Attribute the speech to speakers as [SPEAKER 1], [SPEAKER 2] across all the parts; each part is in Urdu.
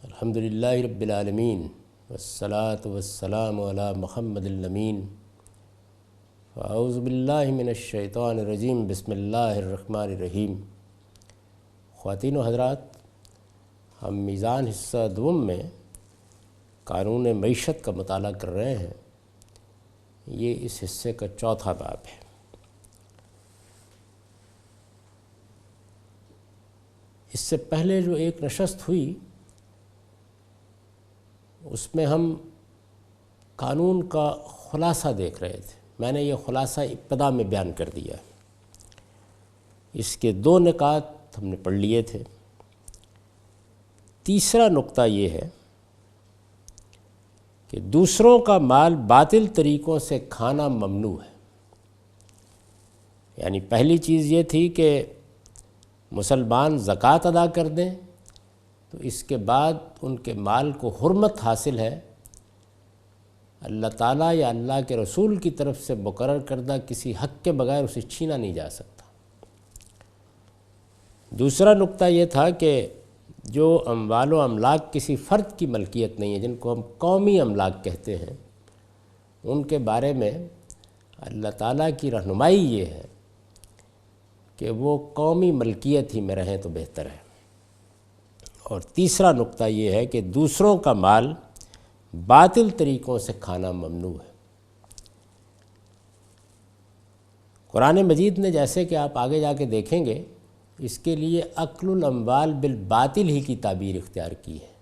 [SPEAKER 1] الحمدللہ رب العالمین والصلاة والسلام علی محمد الامین اعوذ باللہ من الشیطان الرجیم بسم اللہ الرحمن الرحیم۔ خواتین و حضرات، ہم میزان حصہ دوم میں قانون معیشت کا مطالعہ کر رہے ہیں۔ یہ اس حصے کا چوتھا باب ہے۔ اس سے پہلے جو ایک نشست ہوئی اس میں ہم قانون کا خلاصہ دیکھ رہے تھے۔ میں نے یہ خلاصہ ابتدا میں بیان کر دیا۔ اس کے دو نکات ہم نے پڑھ لیے تھے۔ تیسرا نقطہ یہ ہے کہ دوسروں کا مال باطل طریقوں سے کھانا ممنوع ہے۔ یعنی پہلی چیز یہ تھی کہ مسلمان زکوٰۃ ادا کر دیں تو اس کے بعد ان کے مال کو حرمت حاصل ہے۔ اللہ تعالیٰ یا اللہ کے رسول کی طرف سے مقرر کردہ کسی حق کے بغیر اسے چھینا نہیں جا سکتا۔ دوسرا نقطہ یہ تھا کہ جو اموال و املاک کسی فرد کی ملکیت نہیں ہے، جن کو ہم قومی املاک کہتے ہیں، ان کے بارے میں اللہ تعالیٰ کی رہنمائی یہ ہے کہ وہ قومی ملکیت ہی میں رہیں تو بہتر ہے۔ اور تیسرا نقطہ یہ ہے کہ دوسروں کا مال باطل طریقوں سے کھانا ممنوع ہے۔ قرآن مجید نے، جیسے کہ آپ آگے جا کے دیکھیں گے، اس کے لیے اکل الاموال بالباطل ہی کی تعبیر اختیار کی ہے۔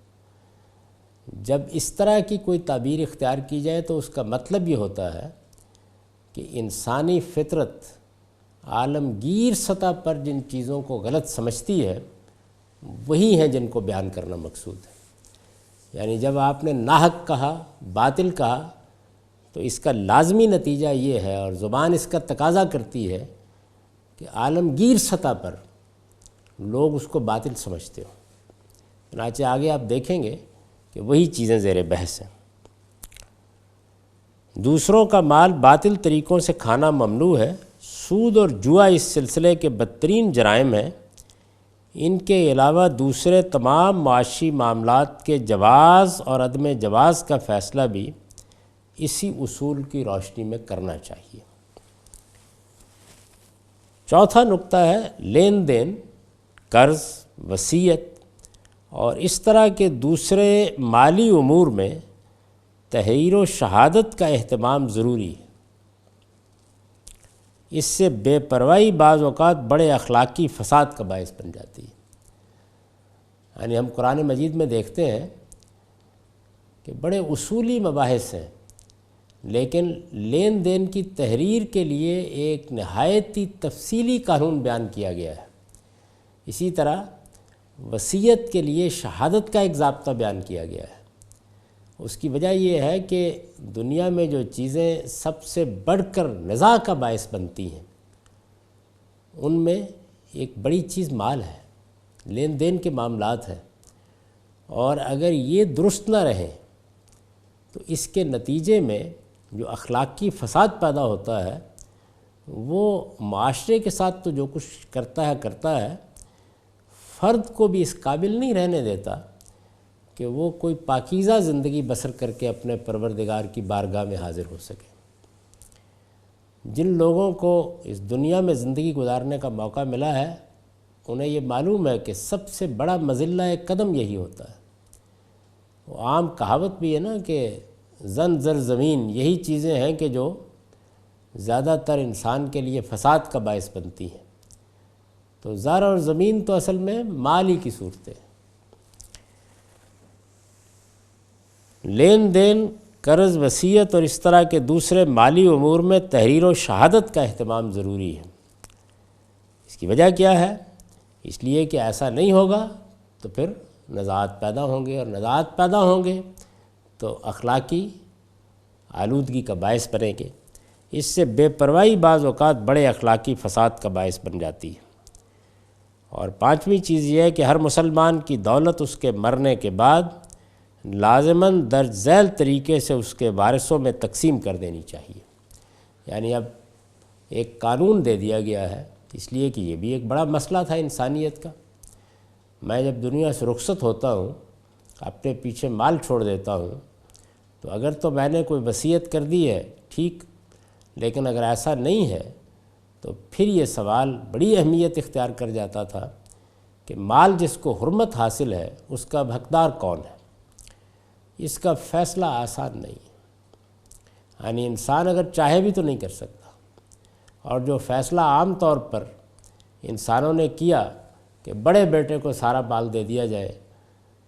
[SPEAKER 1] جب اس طرح کی کوئی تعبیر اختیار کی جائے تو اس کا مطلب یہ ہوتا ہے کہ انسانی فطرت عالمگیر سطح پر جن چیزوں کو غلط سمجھتی ہے وہی ہیں جن کو بیان کرنا مقصود ہے۔ یعنی جب آپ نے ناحق کہا، باطل کہا، تو اس کا لازمی نتیجہ یہ ہے، اور زبان اس کا تقاضا کرتی ہے کہ عالمگیر سطح پر لوگ اس کو باطل سمجھتے ہوں۔ چنانچہ آگے آپ دیکھیں گے کہ وہی چیزیں زیر بحث ہیں۔ دوسروں کا مال باطل طریقوں سے کھانا ممنوع ہے۔ سود اور جوا اس سلسلے کے بدترین جرائم ہیں۔ ان کے علاوہ دوسرے تمام معاشی معاملات کے جواز اور عدم جواز کا فیصلہ بھی اسی اصول کی روشنی میں کرنا چاہیے۔ چوتھا نقطہ ہے لین دین، قرض، وصیت اور اس طرح کے دوسرے مالی امور میں تحریر و شہادت کا اہتمام ضروری ہے۔ اس سے بے پرواہی بعض اوقات بڑے اخلاقی فساد کا باعث بن جاتی ہے۔ یعنی ہم قرآن مجید میں دیکھتے ہیں کہ بڑے اصولی مباحث ہیں، لیکن لین دین کی تحریر کے لیے ایک نہایت ہی تفصیلی قانون بیان کیا گیا ہے۔ اسی طرح وصیت کے لیے شہادت کا ایک ضابطہ بیان کیا گیا ہے۔ اس کی وجہ یہ ہے کہ دنیا میں جو چیزیں سب سے بڑھ کر نزاع کا باعث بنتی ہیں ان میں ایک بڑی چیز مال ہے، لین دین کے معاملات ہیں، اور اگر یہ درست نہ رہیں تو اس کے نتیجے میں جو اخلاقی فساد پیدا ہوتا ہے وہ معاشرے کے ساتھ تو جو کچھ کرتا ہے فرد کو بھی اس قابل نہیں رہنے دیتا کہ وہ کوئی پاکیزہ زندگی بسر کر کے اپنے پروردگار کی بارگاہ میں حاضر ہو سکے۔ جن لوگوں کو اس دنیا میں زندگی گزارنے کا موقع ملا ہے انہیں یہ معلوم ہے کہ سب سے بڑا مذلہ قدم یہی ہوتا ہے۔ وہ عام کہاوت بھی ہے نا کہ زن زر زمین، یہی چیزیں ہیں کہ جو زیادہ تر انسان کے لیے فساد کا باعث بنتی ہیں۔ تو زر اور زمین تو اصل میں مال ہی کی صورتیں ہیں۔ لین دین، قرض، وصیت اور اس طرح کے دوسرے مالی امور میں تحریر و شہادت کا اہتمام ضروری ہے۔ اس کی وجہ کیا ہے؟ اس لیے کہ ایسا نہیں ہوگا تو پھر نزاعات پیدا ہوں گے، اور نزاعات پیدا ہوں گے تو اخلاقی آلودگی کا باعث بنیں گے۔ اس سے بے پرواہی بعض اوقات بڑے اخلاقی فساد کا باعث بن جاتی ہے۔ اور پانچویں چیز یہ ہے کہ ہر مسلمان کی دولت اس کے مرنے کے بعد لازماً درج ذیل طریقے سے اس کے وارثوں میں تقسیم کر دینی چاہیے۔ یعنی اب ایک قانون دے دیا گیا ہے، اس لیے کہ یہ بھی ایک بڑا مسئلہ تھا انسانیت کا۔ میں جب دنیا سے رخصت ہوتا ہوں، اپنے پیچھے مال چھوڑ دیتا ہوں، تو اگر تو میں نے کوئی وصیت کر دی ہے ٹھیک، لیکن اگر ایسا نہیں ہے تو پھر یہ سوال بڑی اہمیت اختیار کر جاتا تھا کہ مال جس کو حرمت حاصل ہے اس کا حقدار کون ہے۔ اس کا فیصلہ آسان نہیں ہے، یعنی انسان اگر چاہے بھی تو نہیں کر سکتا، اور جو فیصلہ عام طور پر انسانوں نے کیا کہ بڑے بیٹے کو سارا مال دے دیا جائے،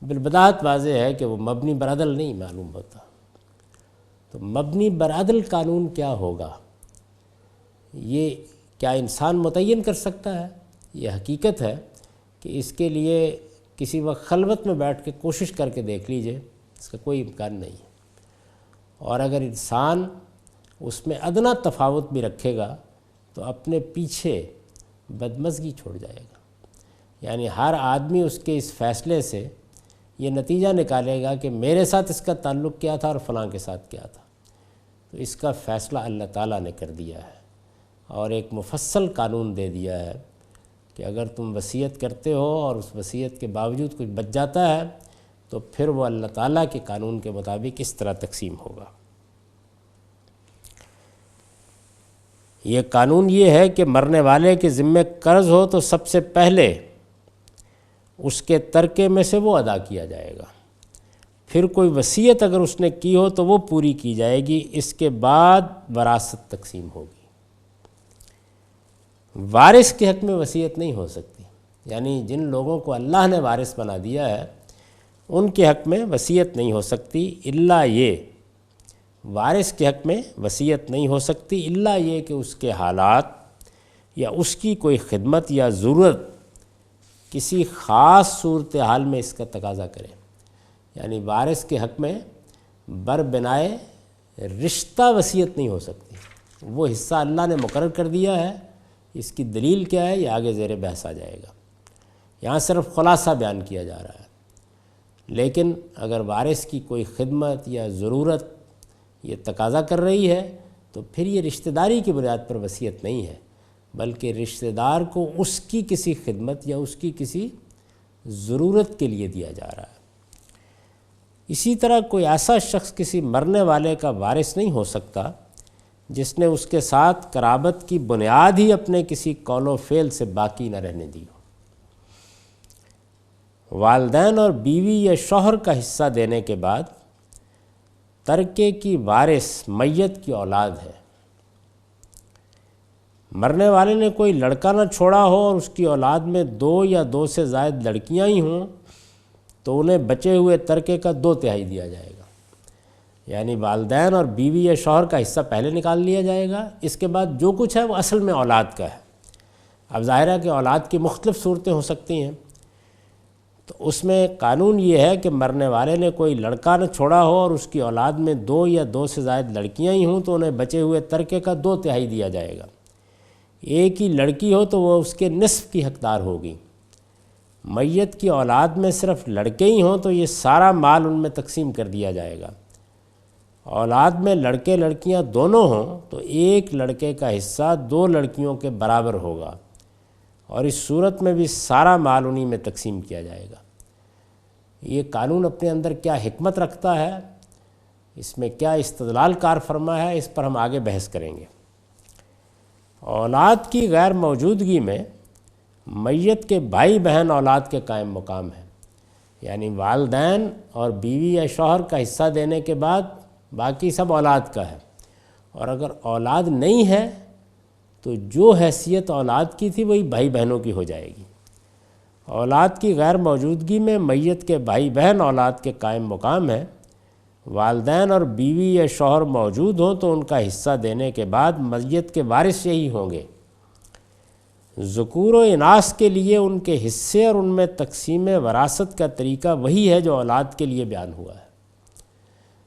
[SPEAKER 1] بالبداہت واضح ہے کہ وہ مبنی بر عدل نہیں معلوم ہوتا۔ تو مبنی بر عدل قانون کیا ہوگا، یہ کیا انسان متعین کر سکتا ہے؟ یہ حقیقت ہے کہ اس کے لیے کسی وقت خلوت میں بیٹھ کے کوشش کر کے دیکھ لیجئے، اس کا کوئی امکان نہیں ہے۔ اور اگر انسان اس میں ادنا تفاوت بھی رکھے گا تو اپنے پیچھے بدمزگی چھوڑ جائے گا، یعنی ہر آدمی اس کے اس فیصلے سے یہ نتیجہ نکالے گا کہ میرے ساتھ اس کا تعلق کیا تھا اور فلاں کے ساتھ کیا تھا۔ تو اس کا فیصلہ اللہ تعالیٰ نے کر دیا ہے اور ایک مفصل قانون دے دیا ہے کہ اگر تم وصیت کرتے ہو اور اس وصیت کے باوجود کچھ بچ جاتا ہے تو پھر وہ اللہ تعالیٰ کے قانون کے مطابق اس طرح تقسیم ہوگا۔ یہ قانون یہ ہے کہ مرنے والے کے ذمے قرض ہو تو سب سے پہلے اس کے ترکے میں سے وہ ادا کیا جائے گا، پھر کوئی وصیت اگر اس نے کی ہو تو وہ پوری کی جائے گی، اس کے بعد وراثت تقسیم ہوگی۔ وارث کے حق میں وصیت نہیں ہو سکتی، یعنی جن لوگوں کو اللہ نے وارث بنا دیا ہے ان کے حق میں وصیت نہیں ہو سکتی، الا یہ وارث کے حق میں وصیت نہیں ہو سکتی الا یہ کہ اس کے حالات یا اس کی کوئی خدمت یا ضرورت کسی خاص صورتحال میں اس کا تقاضا کرے۔ یعنی وارث کے حق میں بربنائے رشتہ وصیت نہیں ہو سکتی، وہ حصہ اللہ نے مقرر کر دیا ہے، اس کی دلیل کیا ہے یہ آگے زیر بحث آ جائے گا، یہاں صرف خلاصہ بیان کیا جا رہا ہے۔ لیکن اگر وارث کی کوئی خدمت یا ضرورت یہ تقاضا کر رہی ہے تو پھر یہ رشتہ داری کی بنیاد پر وصیت نہیں ہے، بلکہ رشتہ دار کو اس کی کسی خدمت یا اس کی کسی ضرورت کے لیے دیا جا رہا ہے۔ اسی طرح کوئی ایسا شخص کسی مرنے والے کا وارث نہیں ہو سکتا جس نے اس کے ساتھ قرابت کی بنیاد ہی اپنے کسی قول و فعل سے باقی نہ رہنے دی ہو۔ والدین اور بیوی یا شوہر کا حصہ دینے کے بعد ترکے کی وارث میت کی اولاد ہے۔ مرنے والے نے کوئی لڑکا نہ چھوڑا ہو اور اس کی اولاد میں 2 یا 2 سے زائد لڑکیاں ہی ہوں تو انہیں بچے ہوئے ترکے کا 2/3 دیا جائے گا، یعنی والدین اور بیوی یا شوہر کا حصہ پہلے نکال لیا جائے گا، اس کے بعد جو کچھ ہے وہ اصل میں اولاد کا ہے۔ اب ظاہر ہے کہ اولاد کی مختلف صورتیں ہو سکتی ہیں، تو اس میں قانون یہ ہے کہ مرنے والے نے کوئی لڑکا نہ چھوڑا ہو اور اس کی اولاد میں 2 یا 2 سے زائد لڑکیاں ہی ہوں تو انہیں بچے ہوئے ترکے کا 2/3 دیا جائے گا۔ ایک ہی لڑکی ہو تو وہ اس کے نصف کی حقدار ہوگی۔ میت کی اولاد میں صرف لڑکے ہی ہوں تو یہ سارا مال ان میں تقسیم کر دیا جائے گا۔ اولاد میں لڑکے لڑکیاں دونوں ہوں تو ایک لڑکے کا حصہ 2 لڑکیوں کے برابر ہوگا، اور اس صورت میں بھی سارا مال انہی میں تقسیم کیا جائے گا۔ یہ قانون اپنے اندر کیا حکمت رکھتا ہے، اس میں کیا استدلال کار فرما ہے، اس پر ہم آگے بحث کریں گے۔ اولاد کی غیر موجودگی میں میت کے بھائی بہن اولاد کے قائم مقام ہیں، یعنی والدین اور بیوی یا شوہر کا حصہ دینے کے بعد باقی سب اولاد کا ہے، اور اگر اولاد نہیں ہے تو جو حیثیت اولاد کی تھی وہی بھائی بہنوں کی ہو جائے گی۔ اولاد کی غیر موجودگی میں میت کے بھائی بہن اولاد کے قائم مقام ہیں، والدین اور بیوی یا شوہر موجود ہوں تو ان کا حصہ دینے کے بعد میت کے وارث یہی ہوں گے۔ ذکور و اناث کے لیے ان کے حصے اور ان میں تقسیم وراثت کا طریقہ وہی ہے جو اولاد کے لیے بیان ہوا ہے۔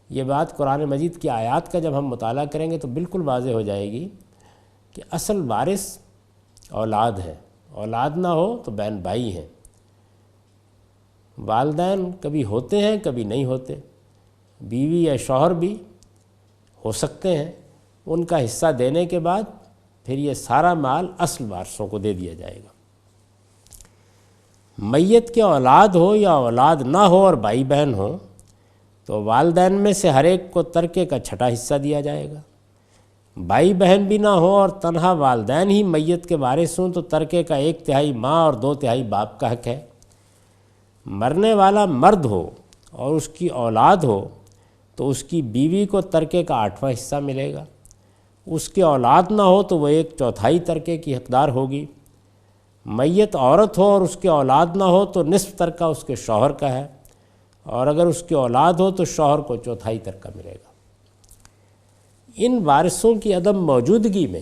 [SPEAKER 1] یہ بات قرآن مجید کی آیات کا جب ہم مطالعہ کریں گے تو بالکل واضح ہو جائے گی کہ اصل وارث اولاد ہے، اولاد نہ ہو تو بہن بھائی ہیں، والدین کبھی ہوتے ہیں کبھی نہیں ہوتے، بیوی یا شوہر بھی ہو سکتے ہیں، ان کا حصہ دینے کے بعد پھر یہ سارا مال اصل وارثوں کو دے دیا جائے گا۔ میت کے اولاد ہو یا اولاد نہ ہو اور بھائی بہن ہو تو والدین میں سے ہر ایک کو ترکے کا چھٹا حصہ دیا جائے گا۔ بھائی بہن بھی نہ ہو اور تنہا والدین ہی میت کے وارث ہوں تو ترکے کا 1/3 ماں اور 2/3 باپ کا حق ہے۔ مرنے والا مرد ہو اور اس کی اولاد ہو تو اس کی بیوی کو ترکے کا 8واں حصہ ملے گا۔ اس کی اولاد نہ ہو تو وہ 1/4 ترکے کی حقدار ہوگی۔ میت عورت ہو اور اس کی اولاد نہ ہو تو نصف ترکہ اس کے شوہر کا ہے، اور اگر اس کی اولاد ہو تو شوہر کو 1/4 ترکہ ملے گا۔ ان وارثوں کی عدم موجودگی میں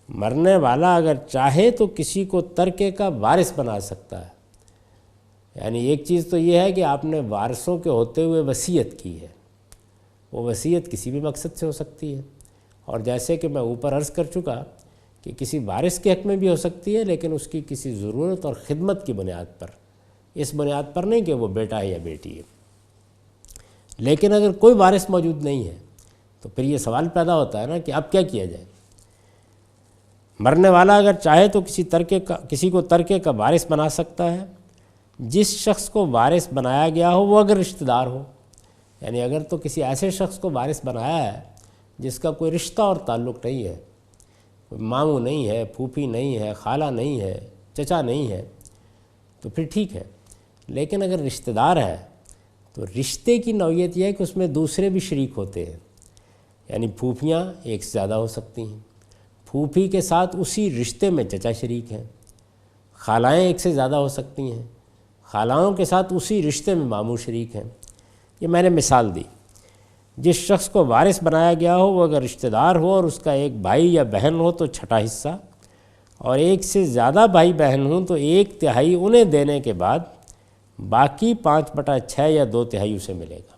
[SPEAKER 1] مرنے والا اگر چاہے تو کسی کو ترکے کا وارث بنا سکتا ہے۔ یعنی ایک چیز تو یہ ہے کہ آپ نے وارثوں کے ہوتے ہوئے وصیت کی ہے، وہ وصیت کسی بھی مقصد سے ہو سکتی ہے، اور جیسے کہ میں اوپر عرض کر چکا کہ کسی وارث کے حق میں بھی ہو سکتی ہے، لیکن اس کی کسی ضرورت اور خدمت کی بنیاد پر، اس بنیاد پر نہیں کہ وہ بیٹا ہے یا بیٹی ہے۔ لیکن اگر کوئی وارث موجود نہیں ہے تو پھر یہ سوال پیدا ہوتا ہے نا کہ اب کیا کیا جائے۔ مرنے والا اگر چاہے تو کسی کو ترکے کا وارث بنا سکتا ہے۔ جس شخص کو وارث بنایا گیا ہو وہ اگر رشتہ دار ہو، یعنی اگر تو کسی ایسے شخص کو وارث بنایا ہے جس کا کوئی رشتہ اور تعلق نہیں ہے، کوئی ماموں نہیں ہے، پھوپھی نہیں ہے، خالہ نہیں ہے، چچا نہیں ہے، تو پھر ٹھیک ہے۔ لیکن اگر رشتہ دار ہے تو رشتے کی نوعیت یہ ہے کہ اس میں دوسرے بھی شریک ہوتے ہیں، یعنی پھوپھیاں ایک سے زیادہ ہو سکتی ہیں، پھوپھی کے ساتھ اسی رشتے میں چچا شریک ہیں، خالائیں ایک سے زیادہ ہو سکتی ہیں، خالاؤں کے ساتھ اسی رشتے میں ماموں شریک ہیں۔ یہ میں نے مثال دی۔ جس شخص کو وارث بنایا گیا ہو وہ اگر رشتہ دار ہو اور اس کا ایک بھائی یا بہن ہو تو چھٹا حصہ، اور ایک سے زیادہ بھائی بہن ہوں تو 1/3 انہیں دینے کے بعد باقی 5/6 یا 2/3 اسے ملے گا۔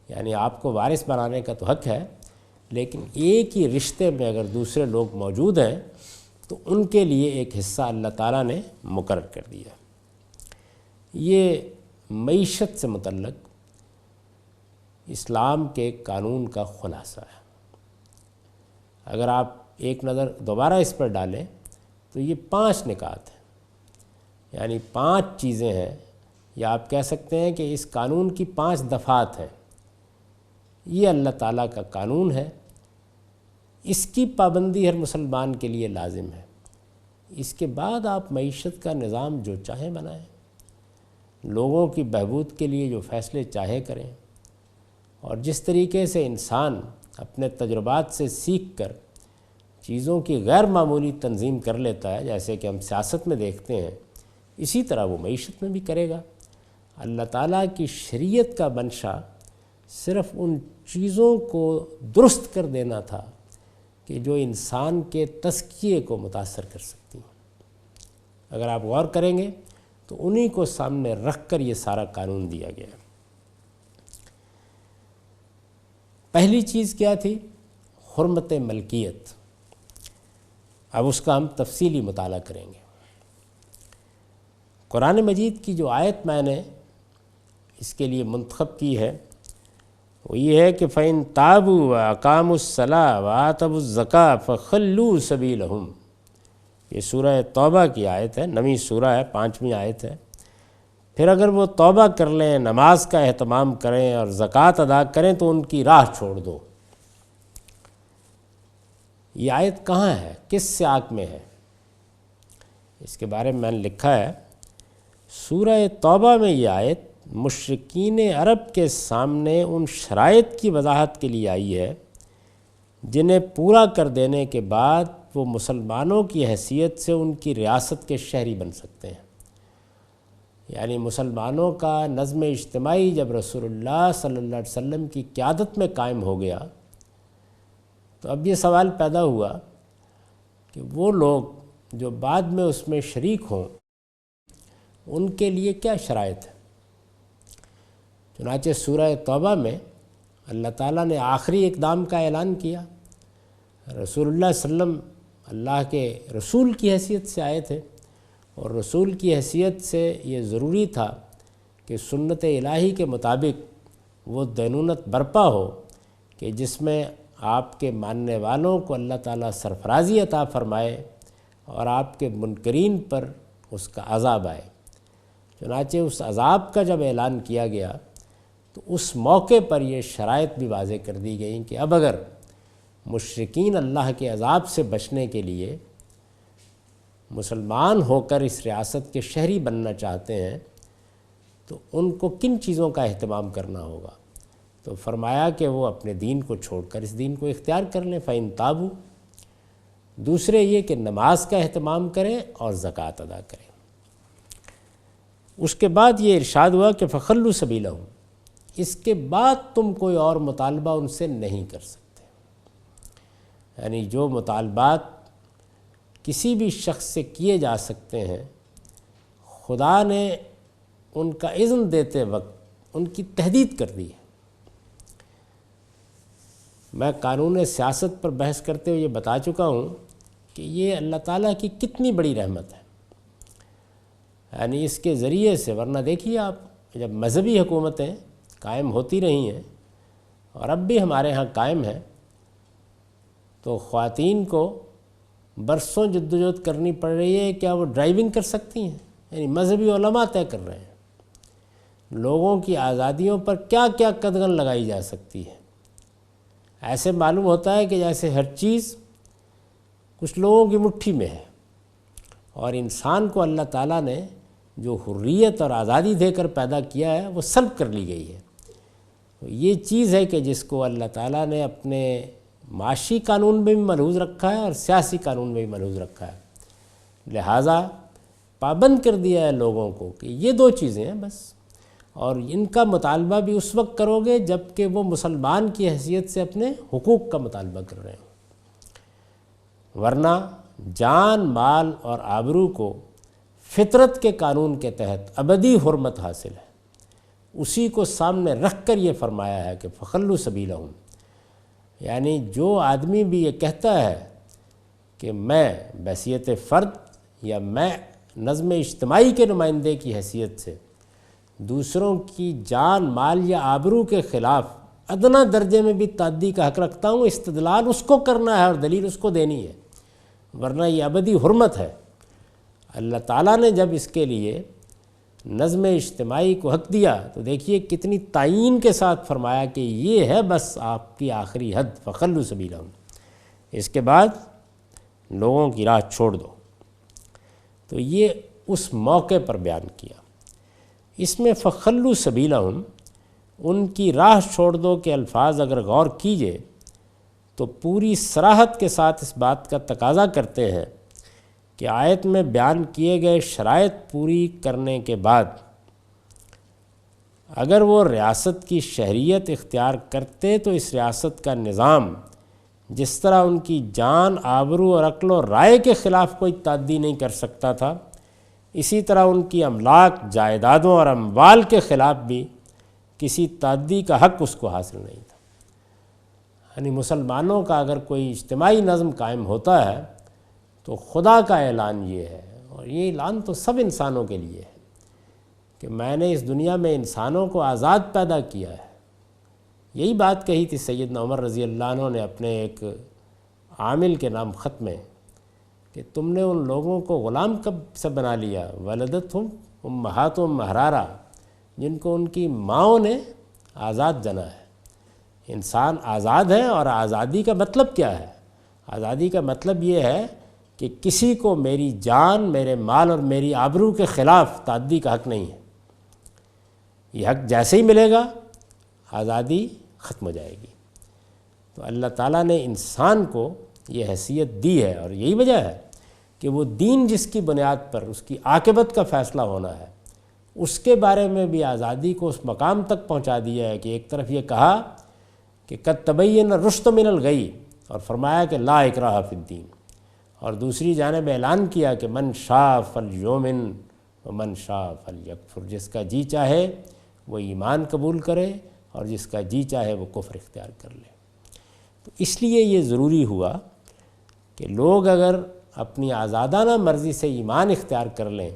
[SPEAKER 1] یعنی آپ کو وارث بنانے کا تو حق ہے، لیکن ایک ہی رشتے میں اگر دوسرے لوگ موجود ہیں تو ان کے لیے ایک حصہ اللہ تعالیٰ نے مقرر کر دیا۔ یہ معیشت سے متعلق اسلام کے قانون کا خلاصہ ہے۔ اگر آپ ایک نظر دوبارہ اس پر ڈالیں تو یہ 5 نکات ہیں، یعنی 5 چیزیں ہیں، یا آپ کہہ سکتے ہیں کہ اس قانون کی 5 دفعات ہیں۔ یہ اللہ تعالیٰ کا قانون ہے، اس کی پابندی ہر مسلمان کے لیے لازم ہے۔ اس کے بعد آپ معیشت کا نظام جو چاہیں بنائیں، لوگوں کی بہبود کے لیے جو فیصلے چاہے کریں، اور جس طریقے سے انسان اپنے تجربات سے سیکھ کر چیزوں کی غیر معمولی تنظیم کر لیتا ہے، جیسے کہ ہم سیاست میں دیکھتے ہیں، اسی طرح وہ معیشت میں بھی کرے گا۔ اللہ تعالیٰ کی شریعت کا منشا صرف ان چیزوں کو درست کر دینا تھا کہ جو انسان کے تزکیے کو متاثر کر سکتی ہیں۔ اگر آپ غور کریں گے تو انہی کو سامنے رکھ کر یہ سارا قانون دیا گیا ہے۔ پہلی چیز کیا تھی؟ حرمت ملکیت۔ اب اس کا ہم تفصیلی مطالعہ کریں گے۔ قرآن مجید کی جو آیت میں نے اس کے لیے منتخب کی ہے وہ یہ ہے کہ فَإِن تَابُوا وَأَقَامُوا الصَّلَاةَ وَآتَوُا الزَّكَاةَ فَخَلُّوا سَبِيلَهُمْ۔ یہ سورہ توبہ کی آیت ہے، 9ویں سورہ ہے، 5ویں آیت ہے۔ پھر اگر وہ توبہ کر لیں، نماز کا اہتمام کریں اور زکوٰۃ ادا کریں تو ان کی راہ چھوڑ دو۔ یہ آیت کہاں ہے، کس سیاق میں ہے؟ اس کے بارے میں نے لکھا ہے، سورہ توبہ میں یہ آیت مشرکین عرب کے سامنے ان شرائط کی وضاحت کے لیے آئی ہے جنہیں پورا کر دینے کے بعد وہ مسلمانوں کی حیثیت سے ان کی ریاست کے شہری بن سکتے ہیں۔ یعنی مسلمانوں کا نظم اجتماعی جب رسول اللہ صلی اللہ علیہ وسلم کی قیادت میں قائم ہو گیا تو اب یہ سوال پیدا ہوا کہ وہ لوگ جو بعد میں اس میں شریک ہوں ان کے لیے کیا شرائط ہے۔ چنانچہ سورہ توبہ میں اللہ تعالیٰ نے آخری اقدام کا اعلان کیا۔ رسول اللہ صلی اللہ علیہ وسلم اللہ کے رسول کی حیثیت سے آئے تھے، اور رسول کی حیثیت سے یہ ضروری تھا کہ سنت الہی کے مطابق وہ دینونت برپا ہو کہ جس میں آپ کے ماننے والوں کو اللہ تعالیٰ سرفرازی عطا فرمائے اور آپ کے منکرین پر اس کا عذاب آئے۔ چنانچہ اس عذاب کا جب اعلان کیا گیا تو اس موقع پر یہ شرائط بھی واضح کر دی گئیں کہ اب اگر مشرکین اللہ کے عذاب سے بچنے کے لیے مسلمان ہو کر اس ریاست کے شہری بننا چاہتے ہیں تو ان کو کن چیزوں کا اہتمام کرنا ہوگا؟ تو فرمایا کہ وہ اپنے دین کو چھوڑ کر اس دین کو اختیار کر لیں، فَإِن تابوا۔ دوسرے یہ کہ نماز کا اہتمام کریں اور زکوٰۃ ادا کریں۔ اس کے بعد یہ ارشاد ہوا کہ فَخَلُّوا سَبِيلَهُمْ، اس کے بعد تم کوئی اور مطالبہ ان سے نہیں کر سکتے، یعنی جو مطالبات کسی بھی شخص سے کیے جا سکتے ہیں، خدا نے ان کا اذن دیتے وقت ان کی تحدید کر دی ہے۔ میں قانون سیاست پر بحث کرتے ہوئے یہ بتا چکا ہوں کہ یہ اللہ تعالیٰ کی کتنی بڑی رحمت ہے، یعنی اس کے ذریعے سے، ورنہ دیکھیے آپ جب مذہبی حکومتیں قائم ہوتی رہی ہیں اور اب بھی ہمارے ہاں قائم ہیں، تو خواتین کو برسوں جدوجہد کرنی پڑ رہی ہے، کیا وہ ڈرائیونگ کر سکتی ہیں؟ یعنی مذہبی علماء طے کر رہے ہیں لوگوں کی آزادیوں پر کیا کیا قدغن لگائی جا سکتی ہے۔ ایسے معلوم ہوتا ہے کہ جیسے ہر چیز کچھ لوگوں کی مٹھی میں ہے، اور انسان کو اللہ تعالیٰ نے جو حریت اور آزادی دے کر پیدا کیا ہے وہ سلب کر لی گئی ہے۔ تو یہ چیز ہے کہ جس کو اللہ تعالیٰ نے اپنے معاشی قانون میں بھی ملحوظ رکھا ہے اور سیاسی قانون میں بھی ملحوظ رکھا ہے، لہٰذا پابند کر دیا ہے لوگوں کو کہ یہ دو چیزیں ہیں بس، اور ان کا مطالبہ بھی اس وقت کرو گے جب کہ وہ مسلمان کی حیثیت سے اپنے حقوق کا مطالبہ کر رہے ہوں، ورنہ جان، مال اور آبرو کو فطرت کے قانون کے تحت ابدی حرمت حاصل ہے، اسی کو سامنے رکھ کر یہ فرمایا ہے کہ فَخَلُّوا سَبِيلَهُمْ، یعنی جو آدمی بھی یہ کہتا ہے کہ میں بحیثیت فرد یا میں نظم اجتماعی کے نمائندے کی حیثیت سے دوسروں کی جان، مال یا آبرو کے خلاف ادنیٰ درجے میں بھی تعدی کا حق رکھتا ہوں، استدلال اس کو کرنا ہے اور دلیل اس کو دینی ہے، ورنہ یہ ابدی حرمت ہے۔ اللہ تعالیٰ نے جب اس کے لیے نظم اجتماعی کو حق دیا تو دیکھیے کتنی تعین کے ساتھ فرمایا کہ یہ ہے بس آپ کی آخری حد، فَخَلُّوا سَبِيلَهُمْ، اس کے بعد لوگوں کی راہ چھوڑ دو۔ تو یہ اس موقع پر بیان کیا۔ اس میں فَخَلُّوا سَبِيلَهُمْ، ان کی راہ چھوڑ دو کے الفاظ اگر غور کیجئے تو پوری صراحت کے ساتھ اس بات کا تقاضا کرتے ہیں کہ آیت میں بیان کیے گئے شرائط پوری کرنے کے بعد اگر وہ ریاست کی شہریت اختیار کرتے تو اس ریاست کا نظام جس طرح ان کی جان، آبرو اور عقل و رائے کے خلاف کوئی تعدی نہیں کر سکتا تھا، اسی طرح ان کی املاک، جائیدادوں اور اموال کے خلاف بھی کسی تعدی کا حق اس کو حاصل نہیں تھا۔ یعنی مسلمانوں کا اگر کوئی اجتماعی نظم قائم ہوتا ہے تو خدا کا اعلان یہ ہے، اور یہ اعلان تو سب انسانوں کے لیے ہے کہ میں نے اس دنیا میں انسانوں کو آزاد پیدا کیا ہے۔ یہی بات کہی تھی سیدنا عمر رضی اللہ عنہ نے اپنے ایک عامل کے نام خط میں کہ تم نے ان لوگوں کو غلام کب سے بنا لیا، ولدتہم امہاتہم احرارا، جن کو ان کی ماؤں نے آزاد جنا ہے۔ انسان آزاد ہے، اور آزادی کا مطلب کیا ہے؟ آزادی کا مطلب یہ ہے کہ کسی کو میری جان، میرے مال اور میری آبرو کے خلاف تعدی کا حق نہیں ہے۔ یہ حق جیسے ہی ملے گا آزادی ختم ہو جائے گی۔ تو اللہ تعالیٰ نے انسان کو یہ حیثیت دی ہے، اور یہی وجہ ہے کہ وہ دین جس کی بنیاد پر اس کی عاقبت کا فیصلہ ہونا ہے، اس کے بارے میں بھی آزادی کو اس مقام تک پہنچا دیا ہے کہ ایک طرف یہ کہا کہ قد تبین الرشد من الغی، اور فرمایا کہ لا اکراہ فی الدین، اور دوسری جانب اعلان کیا کہ من شاء فلیؤمن ومن شاء فلیکفر، جس کا جی چاہے وہ ایمان قبول کرے اور جس کا جی چاہے وہ کفر اختیار کر لے۔ تو اس لیے یہ ضروری ہوا کہ لوگ اگر اپنی آزادانہ مرضی سے ایمان اختیار کر لیں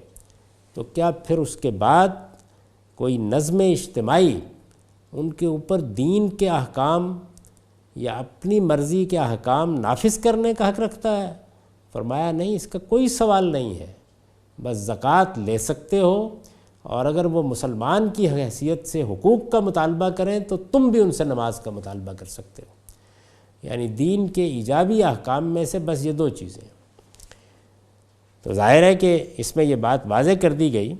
[SPEAKER 1] تو کیا پھر اس کے بعد کوئی نظم اجتماعی ان کے اوپر دین کے احکام یا اپنی مرضی کے احکام نافذ کرنے کا حق رکھتا ہے؟ فرمایا نہیں، اس کا کوئی سوال نہیں ہے، بس زکوٰۃ لے سکتے ہو، اور اگر وہ مسلمان کی حیثیت سے حقوق کا مطالبہ کریں تو تم بھی ان سے نماز کا مطالبہ کر سکتے ہو۔ یعنی دین کے ایجابی احکام میں سے بس یہ دو چیزیں۔ تو ظاہر ہے کہ اس میں یہ بات واضح کر دی گئی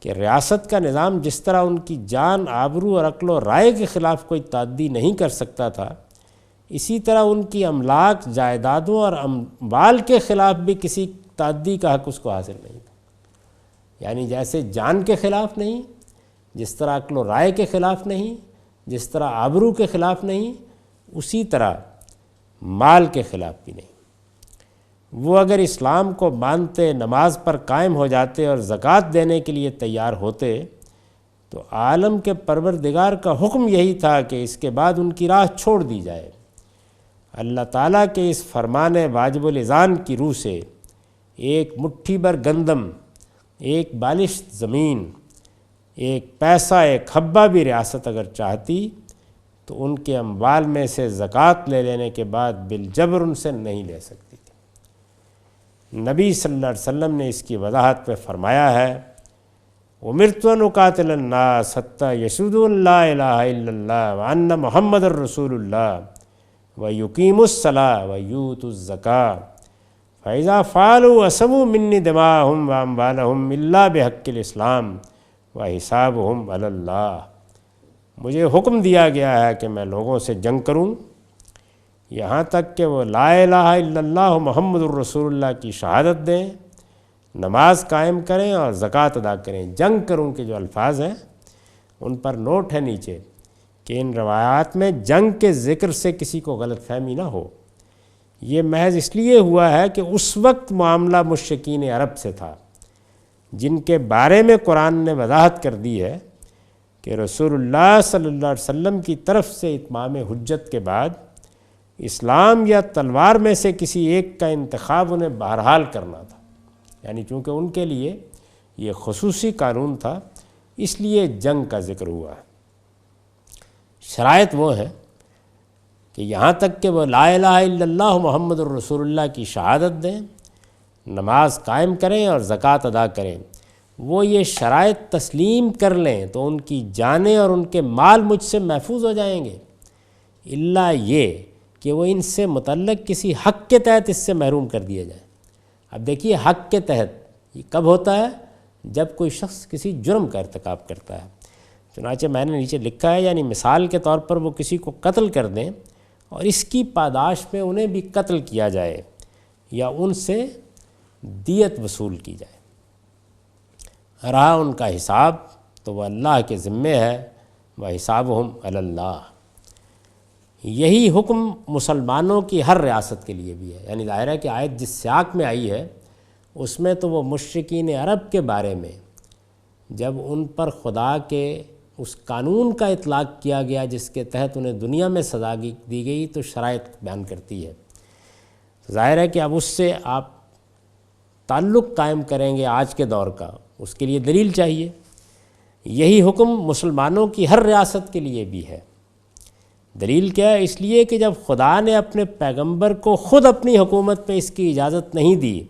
[SPEAKER 1] کہ ریاست کا نظام جس طرح ان کی جان، آبرو اور عقل و رائے کے خلاف کوئی تعدی نہیں کر سکتا تھا، اسی طرح ان کی املاک، جائیدادوں اور اموال کے خلاف بھی کسی تعدی کا حق اس کو حاصل نہیں تھا۔ یعنی جیسے جان کے خلاف نہیں، جس طرح عقل و رائے کے خلاف نہیں، جس طرح آبرو کے خلاف نہیں، اسی طرح مال کے خلاف بھی نہیں۔ وہ اگر اسلام کو مانتے، نماز پر قائم ہو جاتے اور زکوٰۃ دینے کے لیے تیار ہوتے تو عالم کے پروردگار کا حکم یہی تھا کہ اس کے بعد ان کی راہ چھوڑ دی جائے۔ اللہ تعالیٰ کے اس فرمان واجب الاذان کی روح سے ایک مٹھی بھر گندم، ایک بالشت زمین، ایک پیسہ، ایک حبہ بھی ریاست اگر چاہتی تو ان کے اموال میں سے زکوٰۃ لے لینے کے بعد بالجبر ان سے نہیں لے سکتی تھی۔ نبی صلی اللہ علیہ وسلم نے اس کی وضاحت میں فرمایا ہے، امرت ان اقاتل الناس حتی یشہدوا ان لا الہ الا اللہ وان محمد الرسول اللہ ویقیموا الصلاۃ ویؤتوا الزکاۃ فاذا فعلوا عصموا منی دماءہم واموالہم الا بحق الاسلام وحسابہم علی اللہ۔ مجھے حکم دیا گیا ہے کہ میں لوگوں سے جنگ کروں یہاں تک کہ وہ لا الہ الا اللہ محمد الرسول اللہ کی شہادت دیں، نماز قائم کریں اور زکوٰۃ ادا کریں۔ جنگ کروں کے جو الفاظ ہیں ان پر نوٹ ہے نیچے کہ ان روایات میں جنگ کے ذکر سے کسی کو غلط فہمی نہ ہو۔ یہ محض اس لیے ہوا ہے کہ اس وقت معاملہ مشرکین عرب سے تھا، جن کے بارے میں قرآن نے وضاحت کر دی ہے کہ رسول اللہ صلی اللہ علیہ وسلم کی طرف سے اتمام حجت کے بعد اسلام یا تلوار میں سے کسی ایک کا انتخاب انہیں بہرحال کرنا تھا۔ یعنی چونکہ ان کے لیے یہ خصوصی قانون تھا، اس لیے جنگ کا ذکر ہوا ہے۔ شرائط وہ ہیں کہ یہاں تک کہ وہ لا الہ الا اللہ محمد الرسول اللہ کی شہادت دیں، نماز قائم کریں اور زکوٰۃ ادا کریں۔ وہ یہ شرائط تسلیم کر لیں تو ان کی جانیں اور ان کے مال مجھ سے محفوظ ہو جائیں گے، الا یہ کہ وہ ان سے متعلق کسی حق کے تحت اس سے محروم کر دیا جائے۔ اب دیکھیے حق کے تحت یہ کب ہوتا ہے؟ جب کوئی شخص کسی جرم کا ارتکاب کرتا ہے۔ چنانچہ میں نے نیچے لکھا ہے، یعنی مثال کے طور پر وہ کسی کو قتل کر دیں اور اس کی پاداش میں انہیں بھی قتل کیا جائے یا ان سے دیت وصول کی جائے۔ رہا ان کا حساب تو وہ اللہ کے ذمے ہے، وحسابہم علی اللہ۔ یہی حکم مسلمانوں کی ہر ریاست کے لیے بھی ہے۔ یعنی ظاہر ہے کہ آیت جس سیاق میں آئی ہے اس میں تو وہ مشرکین عرب کے بارے میں جب ان پر خدا کے اس قانون کا اطلاق کیا گیا جس کے تحت انہیں دنیا میں سزا دی گئی تو شرائط بیان کرتی ہے۔ ظاہر ہے کہ اب اس سے آپ تعلق قائم کریں گے آج کے دور کا، اس کے لیے دلیل چاہیے۔ یہی حکم مسلمانوں کی ہر ریاست کے لیے بھی ہے۔ دلیل کیا ہے؟ اس لیے کہ جب خدا نے اپنے پیغمبر کو خود اپنی حکومت میں اس کی اجازت نہیں دی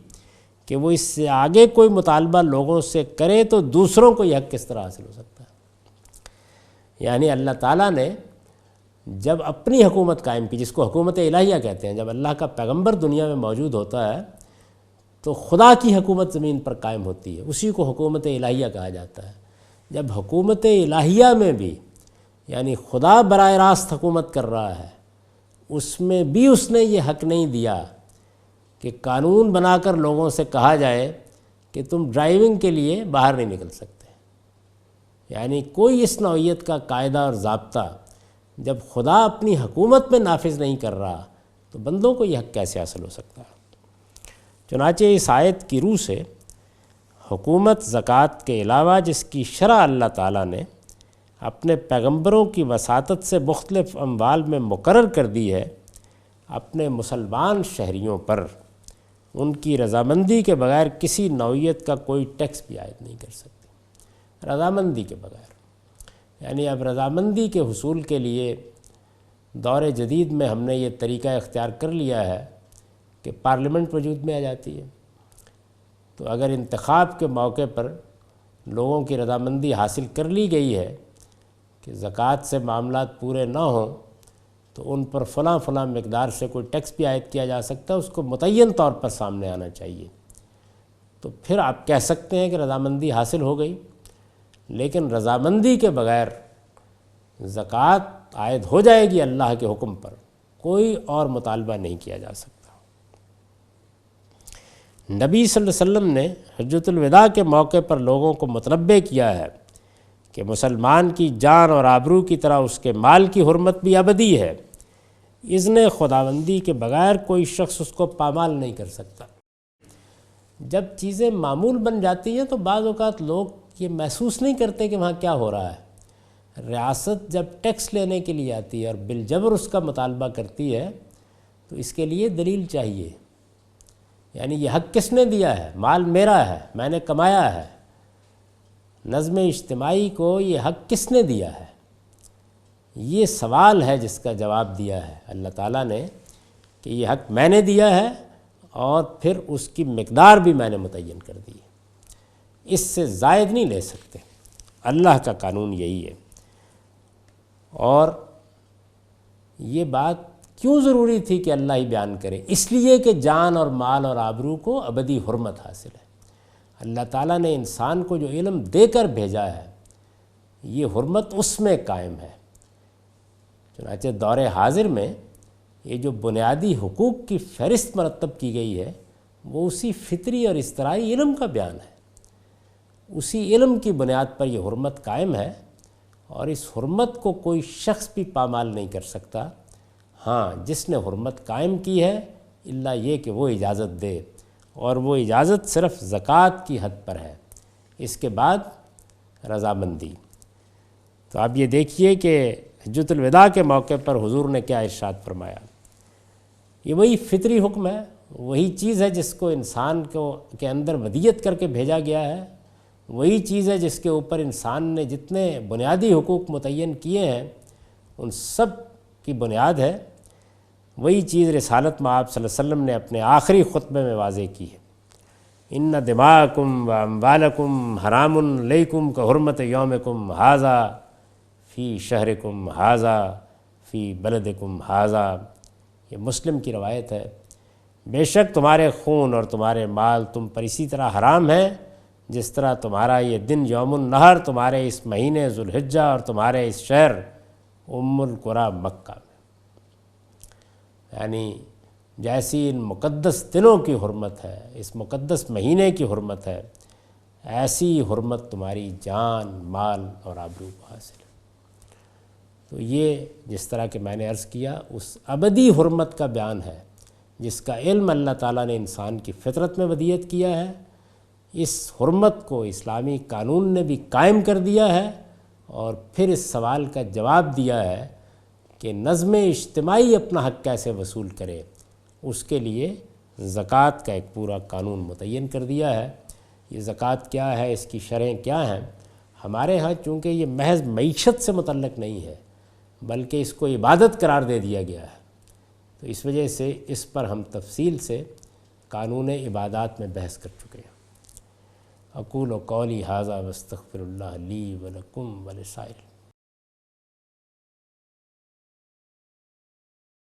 [SPEAKER 1] کہ وہ اس سے آگے کوئی مطالبہ لوگوں سے کرے تو دوسروں کو یہ حق کس طرح حاصل ہو سکتا ہے؟ یعنی اللہ تعالیٰ نے جب اپنی حکومت قائم کی، جس کو حکومت الہیہ کہتے ہیں، جب اللہ کا پیغمبر دنیا میں موجود ہوتا ہے تو خدا کی حکومت زمین پر قائم ہوتی ہے، اسی کو حکومت الہیہ کہا جاتا ہے۔ جب حکومت الہیہ میں بھی یعنی خدا براہ راست حکومت کر رہا ہے، اس میں بھی اس نے یہ حق نہیں دیا کہ قانون بنا کر لوگوں سے کہا جائے کہ تم ڈرائیونگ کے لیے باہر نہیں نکل سکتے۔ یعنی کوئی اس نوعیت کا قاعدہ اور ضابطہ جب خدا اپنی حکومت میں نافذ نہیں کر رہا تو بندوں کو یہ حق کیسے حاصل ہو سکتا ہے؟ چنانچہ اس آیت کی روح سے حکومت زکوٰۃ کے علاوہ جس کی شرع اللہ تعالیٰ نے اپنے پیغمبروں کی وساطت سے مختلف اموال میں مقرر کر دی ہے، اپنے مسلمان شہریوں پر ان کی رضامندی کے بغیر کسی نوعیت کا کوئی ٹیکس بھی عائد نہیں کر سکتی، رضامندی کے بغیر۔ یعنی اب رضامندی کے حصول کے لیے دور جدید میں ہم نے یہ طریقہ اختیار کر لیا ہے کہ پارلیمنٹ وجود میں آ جاتی ہے، تو اگر انتخاب کے موقع پر لوگوں کی رضامندی حاصل کر لی گئی ہے کہ زکوٰۃ سے معاملات پورے نہ ہوں تو ان پر فلاں فلاں مقدار سے کوئی ٹیکس بھی عائد کیا جا سکتا ہے، اس کو متعین طور پر سامنے آنا چاہیے، تو پھر آپ کہہ سکتے ہیں کہ رضامندی حاصل ہو گئی۔ لیکن رضامندی کے بغیر زکوٰۃ عائد ہو جائے گی اللہ کے حکم پر، کوئی اور مطالبہ نہیں کیا جا سکتا۔ نبی صلی اللہ علیہ وسلم نے حجۃ الوداع کے موقع پر لوگوں کو متنبہ کیا ہے کہ مسلمان کی جان اور آبرو کی طرح اس کے مال کی حرمت بھی ابدی ہے، اذن خداوندی کے بغیر کوئی شخص اس کو پامال نہیں کر سکتا۔ جب چیزیں معمول بن جاتی ہیں تو بعض اوقات لوگ یہ محسوس نہیں کرتے کہ وہاں کیا ہو رہا ہے۔ ریاست جب ٹیکس لینے کے لیے آتی ہے اور بالجبر اس کا مطالبہ کرتی ہے تو اس کے لیے دلیل چاہیے، یعنی یہ حق کس نے دیا ہے؟ مال میرا ہے، میں نے کمایا ہے۔ نظم اجتماعی کو یہ حق کس نے دیا ہے؟ یہ سوال ہے جس کا جواب دیا ہے اللہ تعالیٰ نے کہ یہ حق میں نے دیا ہے اور پھر اس کی مقدار بھی میں نے متعین کر دی ہے، اس سے زائد نہیں لے سکتے۔ اللہ کا قانون یہی ہے۔ اور یہ بات کیوں ضروری تھی کہ اللہ ہی بیان کرے؟ اس لیے کہ جان اور مال اور آبرو کو ابدی حرمت حاصل ہے۔ اللہ تعالیٰ نے انسان کو جو علم دے کر بھیجا ہے یہ حرمت اس میں قائم ہے۔ چنانچہ دور حاضر میں یہ جو بنیادی حقوق کی فہرست مرتب کی گئی ہے وہ اسی فطری اور اصطلاحی علم کا بیان ہے، اسی علم کی بنیاد پر یہ حرمت قائم ہے، اور اس حرمت کو کوئی شخص بھی پامال نہیں کر سکتا۔ ہاں، جس نے حرمت قائم کی ہے الا یہ کہ وہ اجازت دے، اور وہ اجازت صرف زکوٰۃ کی حد پر ہے، اس کے بعد رضامندی۔ تو آپ یہ دیکھیے کہ حجۃ الوداع کے موقع پر حضور نے کیا ارشاد فرمایا۔ یہ وہی فطری حکم ہے، وہی چیز ہے جس کو انسان کے اندر ودیت کر کے بھیجا گیا ہے، وہی چیز ہے جس کے اوپر انسان نے جتنے بنیادی حقوق متعین کیے ہیں ان سب کی بنیاد ہے۔ وہی چیز رسالت مآب صلی اللہ علیہ وسلم نے اپنے آخری خطبے میں واضح کی ہے۔ ان دماءکم و اموالکم حرام علیکم کحرمت یومکم ھذا فی شہرکم ھذا فی بلدکم ھذا، یہ مسلم کی روایت ہے۔ بے شک تمہارے خون اور تمہارے مال تم پر اسی طرح حرام ہیں جس طرح تمہارا یہ دن یوم النحر تمہارے اس مہینے ذوالحجہ اور تمہارے اس شہر ام القریٰ مکہ میں، یعنی جیسی ان مقدس دنوں کی حرمت ہے، اس مقدس مہینے کی حرمت ہے، ایسی حرمت تمہاری جان، مال اور آبرو کو حاصل ہے۔ تو یہ جس طرح کہ میں نے عرض کیا اس ابدی حرمت کا بیان ہے جس کا علم اللہ تعالیٰ نے انسان کی فطرت میں ودیت کیا ہے۔ اس حرمت کو اسلامی قانون نے بھی قائم کر دیا ہے، اور پھر اس سوال کا جواب دیا ہے کہ نظم اجتماعی اپنا حق کیسے وصول کرے، اس کے لیے زکوٰۃ کا ایک پورا قانون متعین کر دیا ہے۔ یہ زکوٰۃ کیا ہے، اس کی شرحیں کیا ہیں؟ ہمارے ہاں چونکہ یہ محض معیشت سے متعلق نہیں ہے بلکہ اس کو عبادت قرار دے دیا گیا ہے، تو اس وجہ سے اس پر ہم تفصیل سے قانون عبادات میں بحث کر چکے ہیں۔ اقول قولی ھذا واستغفر اللہ لی ولکم ولسائر